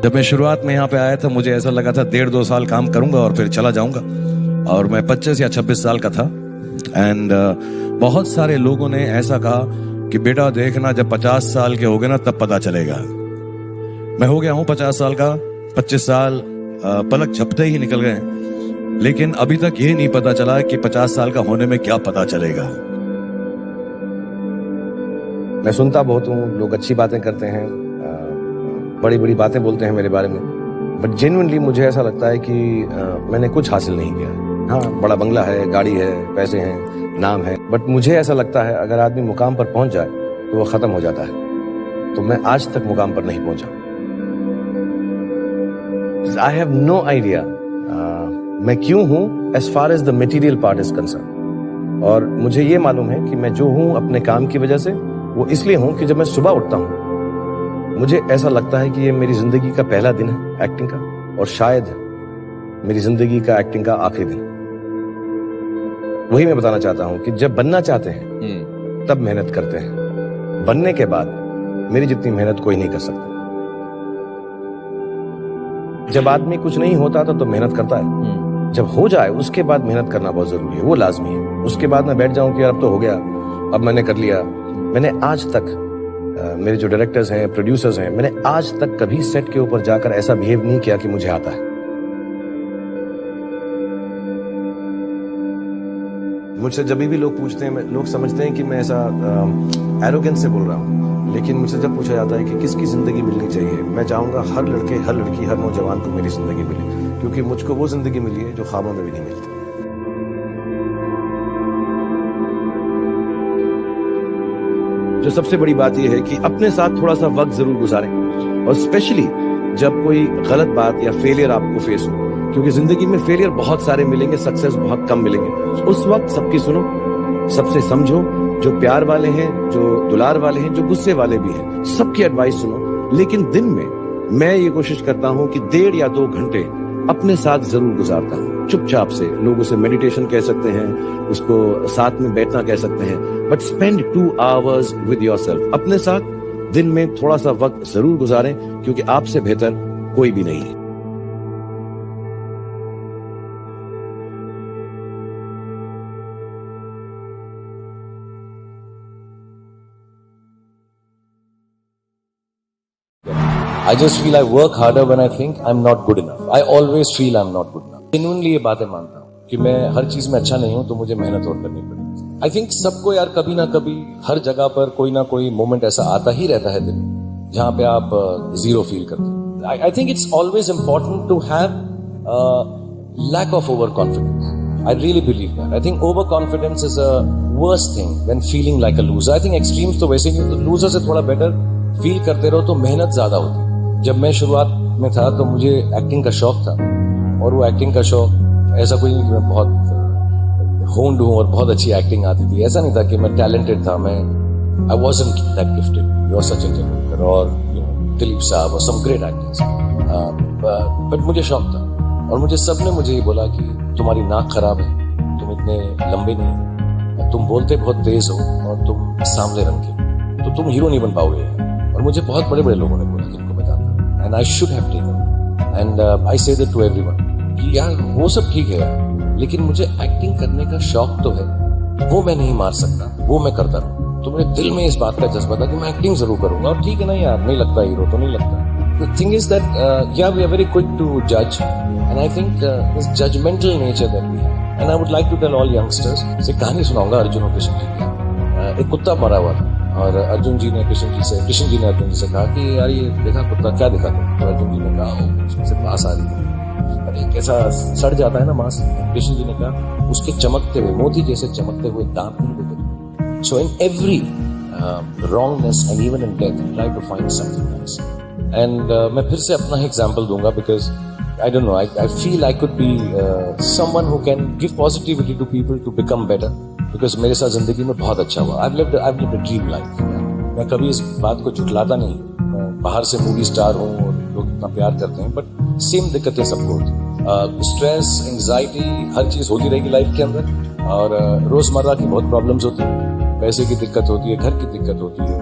जब मैं शुरुआत में यहाँ पे आया था मुझे ऐसा लगा था 1.5-2 साल काम करूंगा और फिर चला जाऊंगा। और मैं 25 या 26 साल का था। एंड बहुत सारे लोगों ने ऐसा कहा कि बेटा देखना जब 50 साल के हो गए ना तब पता चलेगा। मैं हो गया हूँ 50 साल का। 25 साल पलक झपते ही निकल गए, लेकिन अभी तक ये नहीं पता चला कि 50 साल का होने में क्या पता चलेगा। मैं सुनता बहुत हूँ, लोग अच्छी बातें करते हैं, बड़ी बड़ी बातें बोलते हैं मेरे बारे में, बट जेन्युइनली मुझे ऐसा लगता है कि मैंने कुछ हासिल नहीं किया। हाँ, बड़ा बंगला है, गाड़ी है, पैसे हैं, नाम है, बट मुझे ऐसा लगता है अगर आदमी मुकाम पर पहुंच जाए तो वो खत्म हो जाता है। तो मैं आज तक मुकाम पर नहीं पहुंचा। आई हैव नो आइडिया मैं क्यों हूं as far as the material part is concern. और मुझे ये मालूम है कि मैं जो हूं अपने काम की वजह से, वो इसलिए हूं कि जब मैं सुबह उठता हूं मुझे ऐसा लगता है कि ये मेरी जिंदगी का पहला दिन है एक्टिंग का, और शायद मेरी जिंदगी का एक्टिंग का आखिरी दिन। वही मैं बताना चाहता हूं कि जब बनना चाहते हैं तब मेहनत करते हैं, बनने के बाद मेरी जितनी मेहनत कोई नहीं कर सकता। जब आदमी कुछ नहीं होता तो मेहनत करता है, जब हो जाए उसके बाद मेहनत करना बहुत जरूरी है, वो लाजमी है। उसके बाद मैं बैठ जाऊं कि अब तो हो गया, अब मैंने कर लिया। मैंने आज तक मेरे जो डायरेक्टर्स हैं, प्रोड्यूसर्स हैं, मैंने आज तक कभी सेट के ऊपर जाकर ऐसा बिहेव नहीं किया कि मुझे आता है। मुझसे जब भी लोग पूछते हैं, लोग समझते हैं कि मैं ऐसा एरोगेंस से बोल रहा हूँ, लेकिन मुझसे जब पूछा जाता है कि किसकी जिंदगी मिलनी चाहिए, मैं चाहूंगा हर लड़के, हर लड़की, हर नौजवान को मेरी जिंदगी मिले, क्योंकि मुझको वो जिंदगी मिली है जो ख्वाबों में भी नहीं मिलती। जो सबसे बड़ी बात यह है कि अपने साथ थोड़ा सा वक्त जरूर गुजारें, और स्पेशली जब कोई गलत बात या फेलियर आपको फेस हो, क्योंकि जिंदगी में फेलियर बहुत सारे मिलेंगे, सक्सेस बहुत कम मिलेंगे। उस वक्त सबकी सुनो, सबसे समझो, जो प्यार वाले हैं, जो दुलार वाले हैं, जो गुस्से वाले भी हैं, सबकी एडवाइस सुनो। लेकिन दिन में मैं ये कोशिश करता हूं कि 1.5 या 2 घंटे अपने साथ जरूर गुजारता हूं, चुपचाप से। लोग उसे मेडिटेशन कह सकते हैं, उसको साथ में बैठना कह सकते हैं, but spend 2 hours with yourself. अपने साथ दिन में थोड़ा सा वक्त जरूर गुजारें, क्योंकि आपसे बेहतर कोई भी नहीं है। I just feel I work harder when I think I'm not good enough. I always feel I'm not good enough. Genuinely ये बातें मानता हूँ कि मैं हर चीज में अच्छा नहीं हूँ, तो मुझे मेहनत और करनी पड़ेगी। I think सबको यार कभी ना कभी हर जगह पर कोई ना कोई मोमेंट ऐसा आता ही रहता है दिन में जहाँ पे आप जीरो फील करते हैं। I think it's always important to have lack of overconfidence. I really believe that. I think overconfidence is a worst thing when feeling like a loser. I think extremes तो वैसे नहीं, तो loser से थोड़ा better feel करते रहो तो मेहनत ज्यादा होती है। जब मैं शुरुआत में था तो मुझे एक्टिंग का शौक था, और वो एक्टिंग का शौक ऐसा कोई नहीं कि मैं बहुत होंड हूँ और बहुत अच्छी एक्टिंग आती थी। ऐसा नहीं था कि मैं टैलेंटेड था। मैं I wasn't that gifted. You are Sachin Tendulkar और दिलीप साहब और सम ग्रेट एक्टर्स, बट मुझे शौक था। और मुझे सबने मुझे ये बोला कि तुम्हारी नाक खराब है, तुम इतने लंबे नहीं हो, तुम बोलते बहुत तेज हो और तुम सांवले रंग के, तो तुम हीरो नहीं बन पाओगे। और मुझे बहुत बड़े बड़े लोगों ने बोला, जिनको मैं जानता हूं, and I should have taken, and I say that to everyone कि यार वो सब ठीक है यार, लेकिन मुझे एक्टिंग करने का शौक तो है, वो मैं नहीं मार सकता, वो मैं करता रहूं। तो मेरे दिल में इस बात का जज्बा था कि मैं एक्टिंग जरूर करूंगा। और ठीक है ना यार, नहीं लगता हीरो तो नहीं लगता। The thing is that we are very quick to judge, and I think this judgmental nature that we have, and I would like to tell all youngsters, से कहानी सुनाऊंगा अर्जुन और कृष्ण जी की। एक कुत्ता मरा हुआ था, और अर्जुन जी ने कृष्ण जी ने अर्जुन जी से कहा कि यार ये देखा कुत्ता, क्या देखा तुम? तो अर्जुन जी ने कहा उसमें से मांस आ रही है, अरे कैसा सड़ जाता है ना मांस। कृष्ण जी ने कहा उसके चमकते हुए, मोती जैसे चमकते हुए दांत नहीं देखे। So in every wrongness and even in death try to find something nice. And मैं फिर से अपना एग्जाम्पल दूंगा, because I don't know, I feel I could be someone who can give positivity to people to become better, because मेरे साथ जिंदगी में बहुत अच्छा हुआ। I've lived a dream life. मैं कभी इस बात को झुठलाता नहीं। मैं बाहर से मूवी स्टार हूँ और लोग इतना प्यार करते हैं, बट सेम दिक्कतें सबको होती। स्ट्रेस, एंग्जाइटी, हर चीज होती रहेगी लाइफ के अंदर, और रोजमर्रा की बहुत प्रॉब्लम्स होती है। पैसे की दिक्कत होती है, घर की दिक्कत होती है,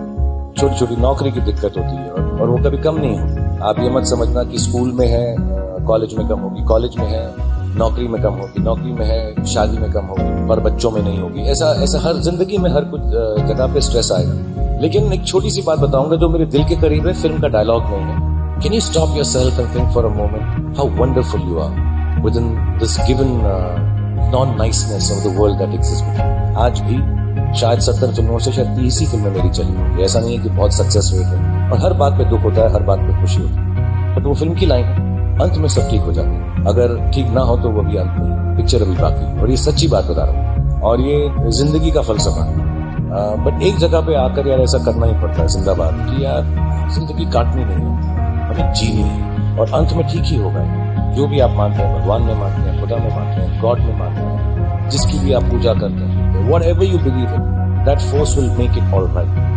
छोटी छोटी नौकरी की दिक्कत होती है, और वो कभी कम नहीं होती। आप ये मत समझना कि स्कूल में है कॉलेज में कम होगी, कॉलेज में है नौकरी में कम होगी, नौकरी में है शादी में कम होगी, पर बच्चों में नहीं होगी। ऐसा हर जिंदगी में हर कुछ जगह पे स्ट्रेस आएगा। लेकिन एक छोटी सी बात बताऊंगा जो मेरे दिल के करीब है, फिल्म का डायलॉग नहीं है। Can you stop yourself and think for a moment how wonderful you are within this given non-niceness of the world that exists with you? आज भी शायद 70 फिल्मों से शायद 30 ही फिल्में मेरी चली होंगी। ऐसा नहीं है कि बहुत सक्सेस रेट है, और हर बात पे दुख होता है, हर बात पे खुशी होती है, बट वो फिल्म की लाइन है, अंत में सब ठीक हो जाता है। अगर ठीक ना हो तो वो भी अंत में, पिक्चर अभी बाकी है। और ये सच्ची बात बता रहा हूँ, और ये जिंदगी का फलसफा है। बट एक जगह पे आकर यार ऐसा करना ही पड़ता है जिंदाबाद, कि यार जिंदगी काटनी नहीं है, हमें जीनी है, और अंत में ठीक ही होगा। जो भी आप मानते हैं, भगवान में मानते हैं, खुदा में मानते हैं, गॉड में मानते हैं, जिसकी भी आप पूजा करते हैं, whatever you believe in, that force will make it all right.